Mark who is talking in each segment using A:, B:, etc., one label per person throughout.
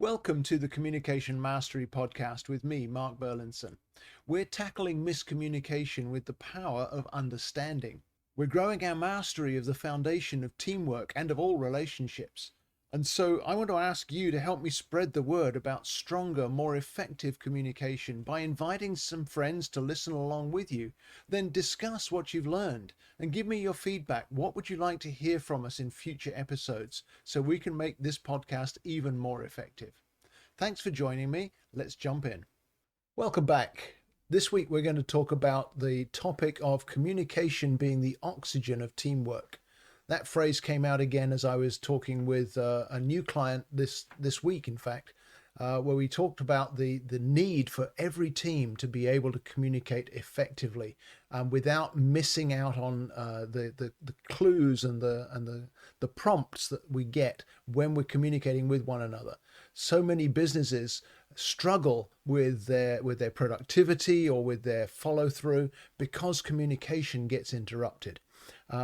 A: Welcome to the Communication Mastery Podcast with me, Mark Burlinson. We're tackling miscommunication with the power of understanding. We're growing our mastery of the foundation of teamwork and of all relationships. And so I want to ask you to help me spread the word about stronger, more effective communication by inviting some friends to listen along with you. Then discuss what you've learned and give me your feedback. What would you like to hear from us in future episodes so we can make this podcast even more effective? Thanks for joining me. Let's jump in. Welcome back. This week we're going to talk about the topic of communication being the oxygen of teamwork. That phrase came out again as I was talking with a new client this week, in fact, where we talked about the need for every team to be able to communicate effectively without missing out on the clues and the prompts that we get when we're communicating with one another. So many businesses struggle with their productivity or with their follow through because communication gets interrupted.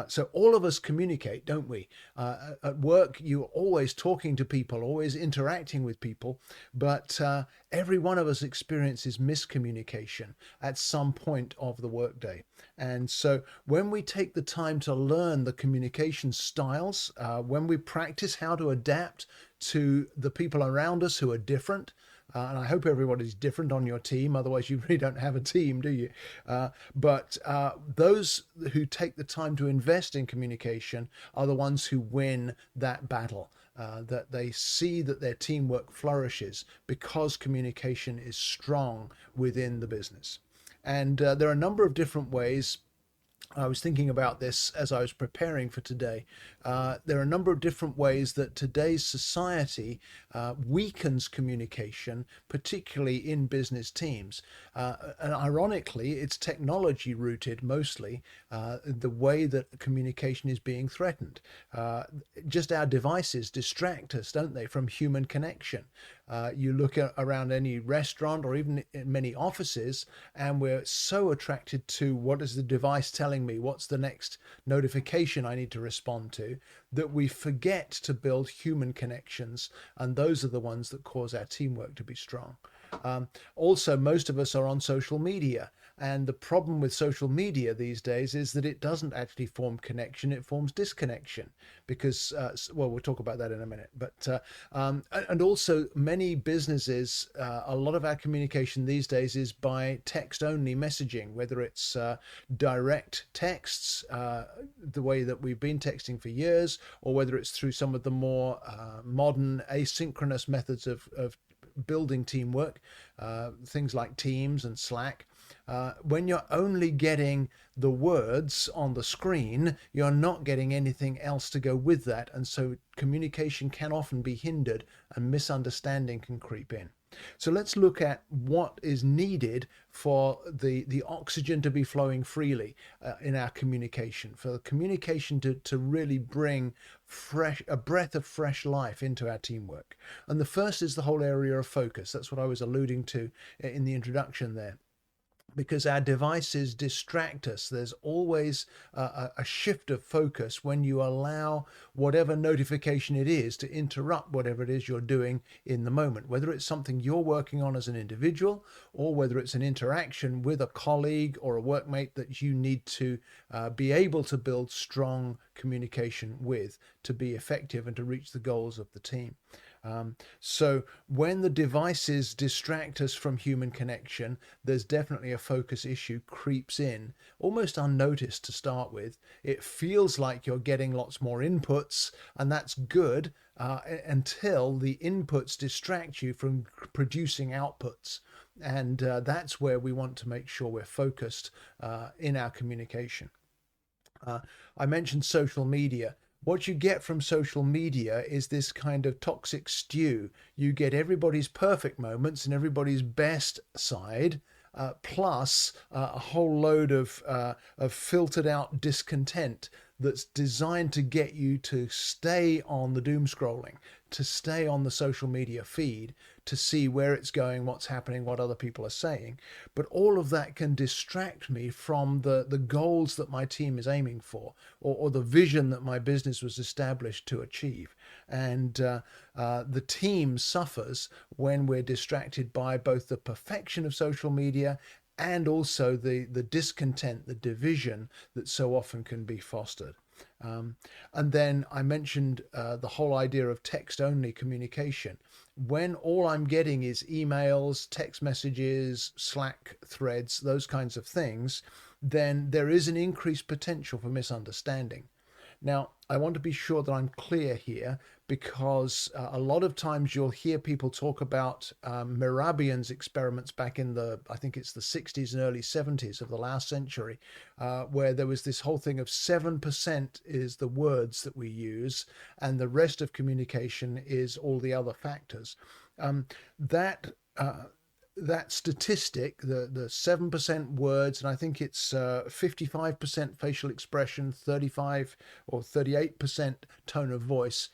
A: So all of us communicate, don't we? At work, you're always talking to people, always interacting with people, but every one of us experiences miscommunication at some point of the workday. And so when we take the time to learn the communication styles, when we practice how to adapt to the people around us who are different, and I hope everybody's different on your team. Otherwise, you really don't have a team, do you? But those who take the time to invest in communication are the ones who win that battle. That they see that their teamwork flourishes because communication is strong within the business. And there are a number of different ways. I was thinking about this as I was preparing for today. There are a number of different ways that today's society weakens communication, particularly in business teams. And ironically, it's technology rooted mostly, the way that communication is being threatened. Just our devices distract us, don't they, from human connection. You look around any restaurant or even in many offices, and we're so attracted to what is the device telling me, what's the next notification I need to respond to, that we forget to build human connections, and those are the ones that cause our teamwork to be strong. Also, most of us are on social media, and the problem with social media these days is that it doesn't actually form connection, it forms disconnection because, well, we'll talk about that in a minute. But and also many businesses, a lot of our communication these days is by text-only messaging, whether it's direct texts, the way that we've been texting for years, or whether it's through some of the more modern asynchronous methods of building teamwork, things like Teams and Slack. When you're only getting the words on the screen, you're not getting anything else to go with that. And so communication can often be hindered and misunderstanding can creep in. So let's look at what is needed for the oxygen to be flowing freely in our communication, for the communication to really bring a breath of fresh life into our teamwork. And the first is the whole area of focus. That's what I was alluding to in the introduction there. Because our devices distract us. There's always a shift of focus when you allow whatever notification it is to interrupt whatever it is you're doing in the moment, whether it's something you're working on as an individual or whether it's an interaction with a colleague or a workmate that you need to be able to build strong communication with to be effective and to reach the goals of the team. So when the devices distract us from human connection, there's definitely a focus issue creeps in, almost unnoticed to start with. It feels like you're getting lots more inputs, and that's good until the inputs distract you from producing outputs. And that's where we want to make sure we're focused in our communication. I mentioned social media. What you get from social media is this kind of toxic stew. You get everybody's perfect moments and everybody's best side, plus a whole load of filtered out discontent that's designed to get you to stay on the doom scrolling, to stay on the social media feed to see where it's going, what's happening, what other people are saying. But all of that can distract me from the goals that my team is aiming for, or the vision that my business was established to achieve. And the team suffers when we're distracted by both the perfection of social media and also the discontent, the division that so often can be fostered. And then I mentioned the whole idea of text-only communication. When all I'm getting is emails, text messages, Slack threads, those kinds of things, then there is an increased potential for misunderstanding. Now, I want to be sure that I'm clear here, because a lot of times you'll hear people talk about Mehrabian's experiments back in I think it's the 60s and early 70s of the last century, where there was this whole thing of 7% is the words that we use, and the rest of communication is all the other factors. That statistic, the 7% words, and I think it's 55% facial expression, 35 or 38% tone of voice,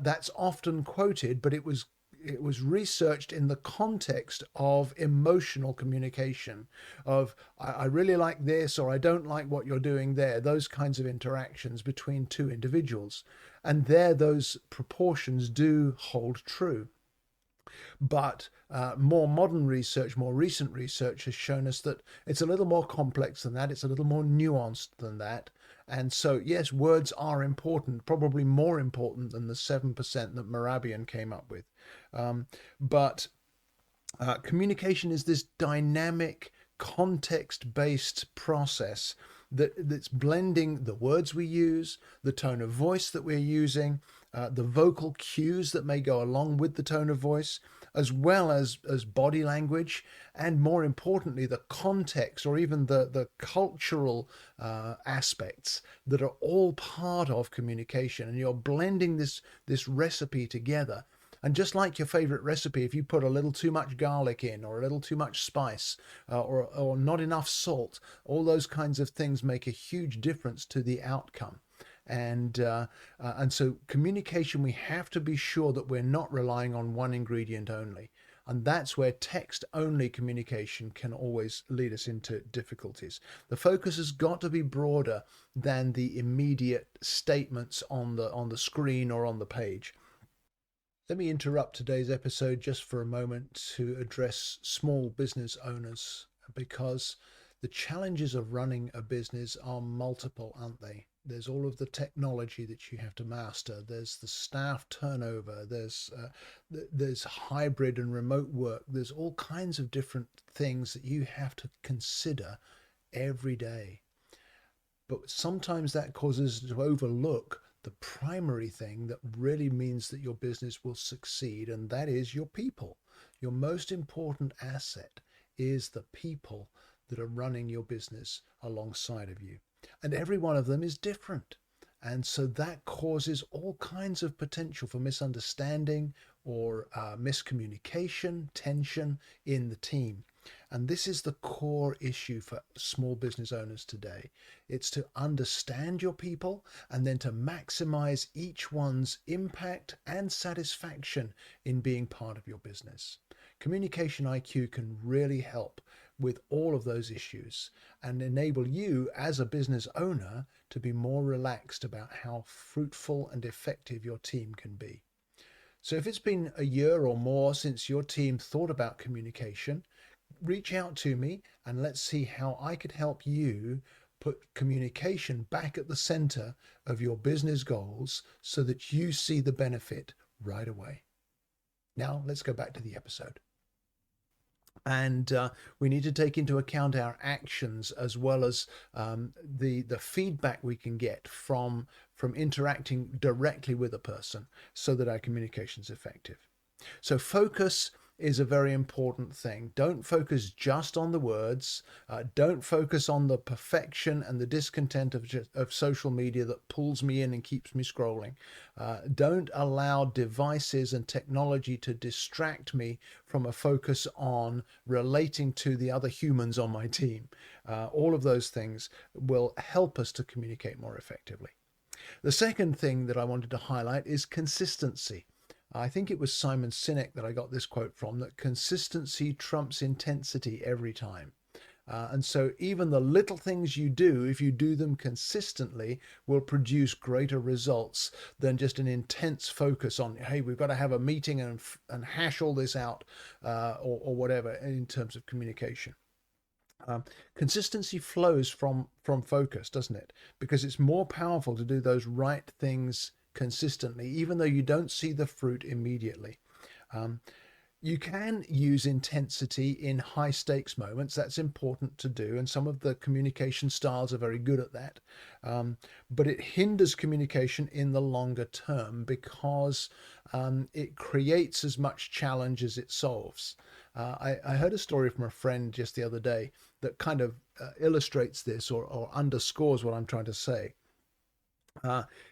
A: that's often quoted, but it was researched in the context of emotional communication, of I really like this, or I don't like what you're doing there, those kinds of interactions between two individuals. And there, those proportions do hold true. But more modern research, more recent research has shown us that it's a little more complex than that. It's a little more nuanced than that. And so, yes, words are important, probably more important than the 7% that Mehrabian came up with. But communication is this dynamic, context-based process that's blending the words we use, the tone of voice that we're using, the vocal cues that may go along with the tone of voice, as well as body language, and more importantly, the context, or even the cultural aspects that are all part of communication. And you're blending this recipe together. And just like your favorite recipe, if you put a little too much garlic in, or a little too much spice, or not enough salt, all those kinds of things make a huge difference to the outcome. And so communication, we have to be sure that we're not relying on one ingredient only. And that's where text-only communication can always lead us into difficulties. The focus has got to be broader than the immediate statements on the screen or on the page. Let me interrupt today's episode just for a moment to address small business owners, because the challenges of running a business are multiple, aren't they? There's all of the technology that you have to master. There's the staff turnover. There's hybrid and remote work. There's all kinds of different things that you have to consider every day. But sometimes that causes us to overlook the primary thing that really means that your business will succeed, and that is your people. Your most important asset is the people that are running your business alongside of you. And every one of them is different. And so that causes all kinds of potential for misunderstanding or miscommunication, tension in the team. And this is the core issue for small business owners today. It's to understand your people and then to maximize each one's impact and satisfaction in being part of your business. Communication IQ can really help with all of those issues and enable you as a business owner to be more relaxed about how fruitful and effective your team can be. So if it's been a year or more since your team thought about communication, reach out to me and let's see how I could help you put communication back at the center of your business goals so that you see the benefit right away. Now let's go back to the episode. And we need to take into account our actions as well as the feedback we can get from interacting directly with a person so that our communication is effective. So focus is a very important thing. Don't focus just on the words. Don't focus on the perfection and the discontent of social media that pulls me in and keeps me scrolling. Don't allow devices and technology to distract me from a focus on relating to the other humans on my team. All of those things will help us to communicate more effectively. The second thing that I wanted to highlight is consistency. I think it was Simon Sinek that I got this quote from, that consistency trumps intensity every time. And so even the little things you do, if you do them consistently, will produce greater results than just an intense focus on, hey, we've got to have a meeting and hash all this out, or whatever in terms of communication. Consistency flows from focus, doesn't it? Because it's more powerful to do those right things consistently, even though you don't see the fruit immediately. Um, you can use intensity in high stakes moments. That's important to do. And some of the communication styles are very good at that. But it hinders communication in the longer term because it creates as much challenge as it solves. I heard a story from a friend just the other day that kind of illustrates this, or underscores what I'm trying to say.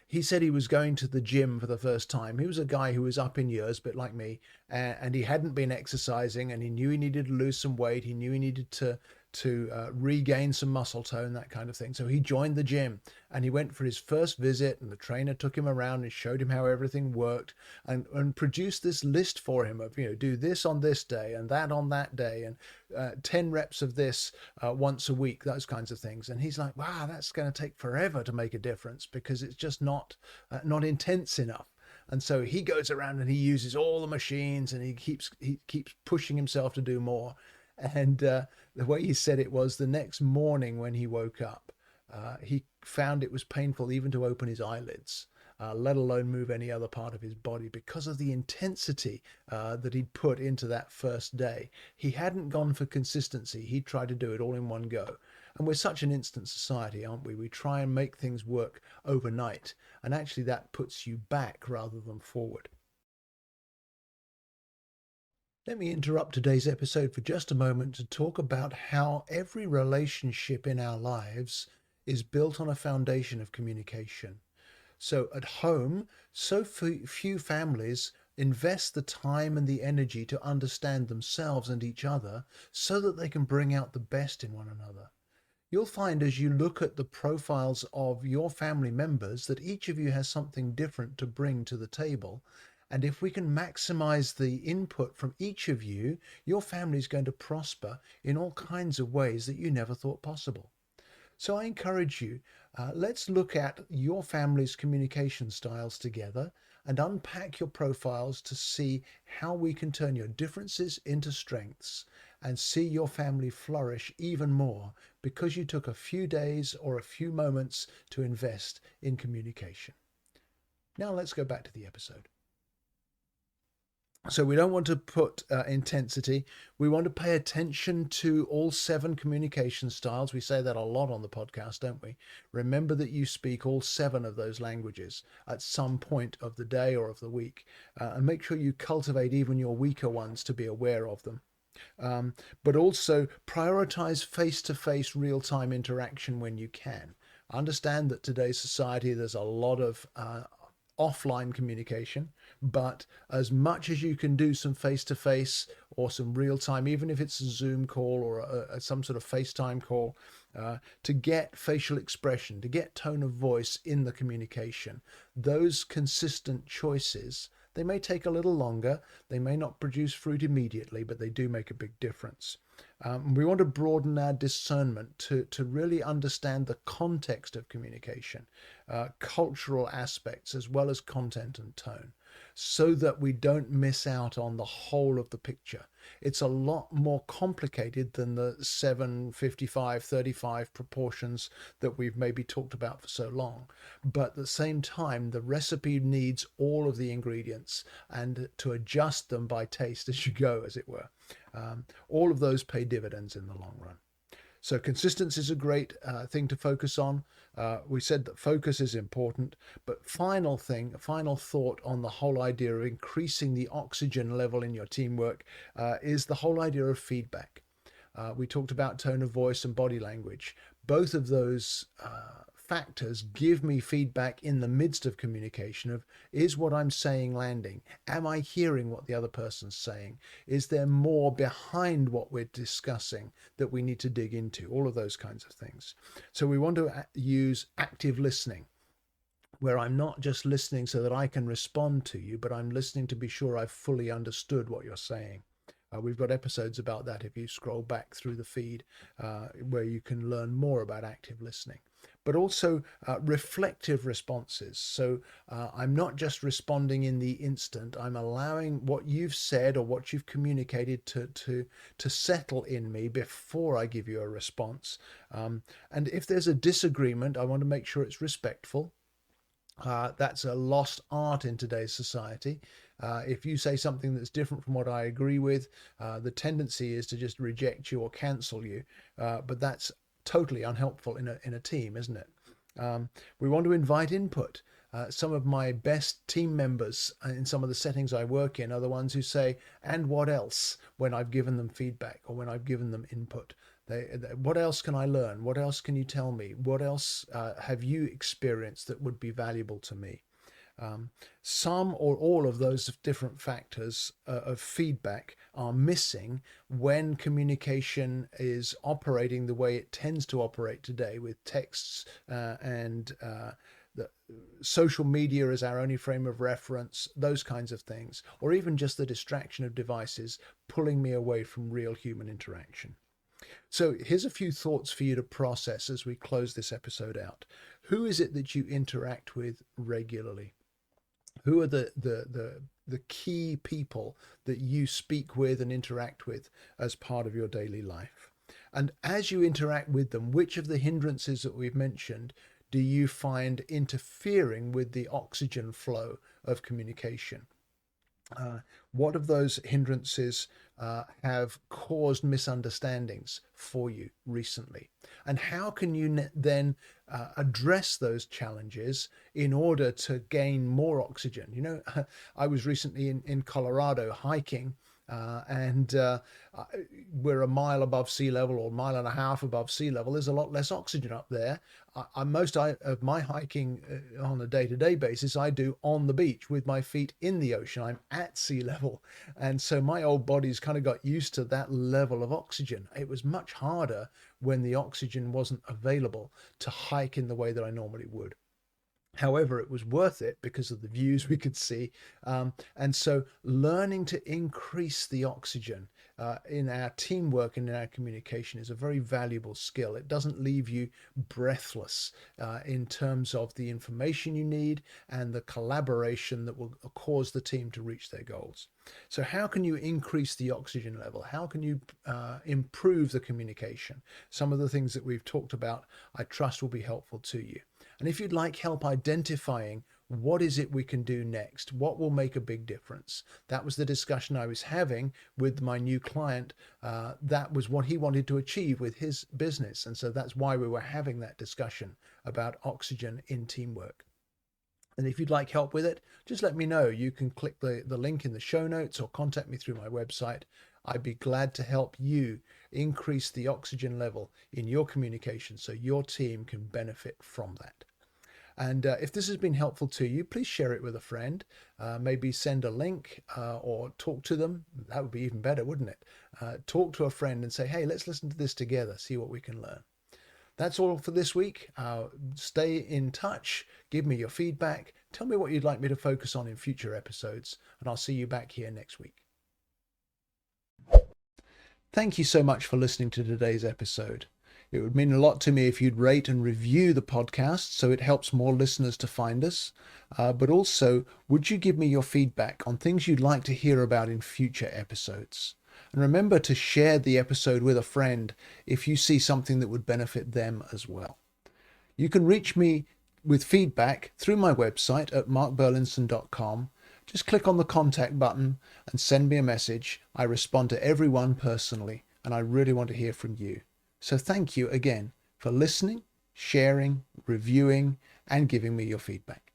A: He said he was going to the gym for the first time. He was a guy who was up in years, a bit like me, and he hadn't been exercising, and he knew he needed to lose some weight. He knew he needed to regain some muscle tone, that kind of thing. So he joined the gym, and he went for his first visit, and the trainer took him around and showed him how everything worked, and produced this list for him of, do this on this day and that on that day, and 10 reps of this once a week, those kinds of things. And he's like, wow, that's going to take forever to make a difference because it's just not intense enough. And so he goes around and he uses all the machines, and he keeps pushing himself to do more. And the way he said it was, the next morning when he woke up, he found it was painful even to open his eyelids, let alone move any other part of his body, because of the intensity that he'd put into that first day. He hadn't gone for consistency. He tried to do it all in one go. And we're such an instant society, aren't we? We try and make things work overnight. And actually that puts you back rather than forward. Let me interrupt today's episode for just a moment to talk about how every relationship in our lives is built on a foundation of communication. So at home, so few families invest the time and the energy to understand themselves and each other so that they can bring out the best in one another. You'll find as you look at the profiles of your family members that each of you has something different to bring to the table. And if we can maximize the input from each of you, your family is going to prosper in all kinds of ways that you never thought possible. So I encourage you, let's look at your family's communication styles together and unpack your profiles to see how we can turn your differences into strengths and see your family flourish even more because you took a few days or a few moments to invest in communication. Now let's go back to the episode. So we don't want to put intensity. We want to pay attention to all 7 communication styles. We say that a lot on the podcast, don't we? Remember that you speak all 7 of those languages at some point of the day or of the week. And make sure you cultivate even your weaker ones to be aware of them. But also prioritize face-to-face real-time interaction when you can. Understand that today's society, there's a lot of offline communication, but as much as you can do some face-to-face or some real-time, even if it's a Zoom call or some sort of FaceTime call, to get facial expression, to get tone of voice in the communication, those consistent choices, they may take a little longer, they may not produce fruit immediately, but they do make a big difference. We want to broaden our discernment to really understand the context of communication, cultural aspects, as well as content and tone, so that we don't miss out on the whole of the picture. It's a lot more complicated than the 7-55-35 proportions that we've maybe talked about for so long. But at the same time, the recipe needs all of the ingredients and to adjust them by taste as you go, as it were. All of those pay dividends in the long run. So consistency is a great thing to focus on. We said that focus is important, but final thought on the whole idea of increasing the oxygen level in your teamwork is the whole idea of feedback. We talked about tone of voice and body language. Both of those factors give me feedback in the midst of communication of, is what I'm saying landing? Am I hearing what the other person's saying? Is there more behind what we're discussing that we need to dig into? All of those kinds of things. So we want to use active listening. where I'm not just listening so that I can respond to you, but I'm listening to be sure I've fully understood what you're saying. We've got episodes about that if you scroll back through the feed, where you can learn more about active listening. But also reflective responses. So I'm not just responding in the instant. I'm allowing what you've said or what you've communicated to settle in me before I give you a response. And if there's a disagreement, I want to make sure it's respectful. That's a lost art in today's society. If you say something that's different from what I agree with, the tendency is to just reject you or cancel you. But that's totally unhelpful in a team, isn't it? We want to invite input. Some of my best team members in some of the settings I work in are the ones who say, "And what else?" when I've given them feedback or when I've given them input. What else can I learn? What else can you tell me? What else have you experienced that would be valuable to me? Some or all of those different factors of feedback are missing when communication is operating the way it tends to operate today, with texts and the social media as our only frame of reference, those kinds of things, or even just the distraction of devices pulling me away from real human interaction. So here's a few thoughts for you to process as we close this episode out. Who is it that you interact with regularly? Who are the key people that you speak with and interact with as part of your daily life? And as you interact with them, which of the hindrances that we've mentioned do you find interfering with the oxygen flow of communication? What of those hindrances have caused misunderstandings for you recently? And how can you then address those challenges in order to gain more oxygen? You know, I was recently in Colorado hiking, and we're a mile above sea level or a mile and a half above sea level. There's a lot less oxygen up there. Most of my hiking on a day-to-day basis, I do on the beach with my feet in the ocean. I'm at sea level. And so my old body's kind of got used to that level of oxygen. It was much harder when the oxygen wasn't available to hike in the way that I normally would. However, it was worth it because of the views we could see. And so learning to increase the oxygen in our teamwork and in our communication is a very valuable skill. It doesn't leave you breathless in terms of the information you need and the collaboration that will cause the team to reach their goals. So how can you increase the oxygen level? How can you improve the communication? Some of the things that we've talked about, I trust, will be helpful to you. And if you'd like help identifying what is it we can do next, what will make a big difference, that was the discussion I was having with my new client. That was what he wanted to achieve with his business. And so that's why we were having that discussion about oxygen in teamwork. And if you'd like help with it, just let me know. You can click the link in the show notes or contact me through my website. I'd be glad to help you increase the oxygen level in your communication so your team can benefit from that. And if this has been helpful to you, please share it with a friend. Maybe send a link or talk to them. That would be even better, wouldn't it? Talk to a friend and say, hey, let's listen to this together, see what we can learn. That's all for this week. Stay in touch. Give me your feedback. Tell me what you'd like me to focus on in future episodes, and I'll see you back here next week. Thank you so much for listening to today's episode. It would mean a lot to me if you'd rate and review the podcast so it helps more listeners to find us. But also, would you give me your feedback on things you'd like to hear about in future episodes? And remember to share the episode with a friend if you see something that would benefit them as well. You can reach me with feedback through my website at markburlinson.com. Just click on the contact button and send me a message. I respond to everyone personally, and I really want to hear from you. So thank you again for listening, sharing, reviewing, and giving me your feedback.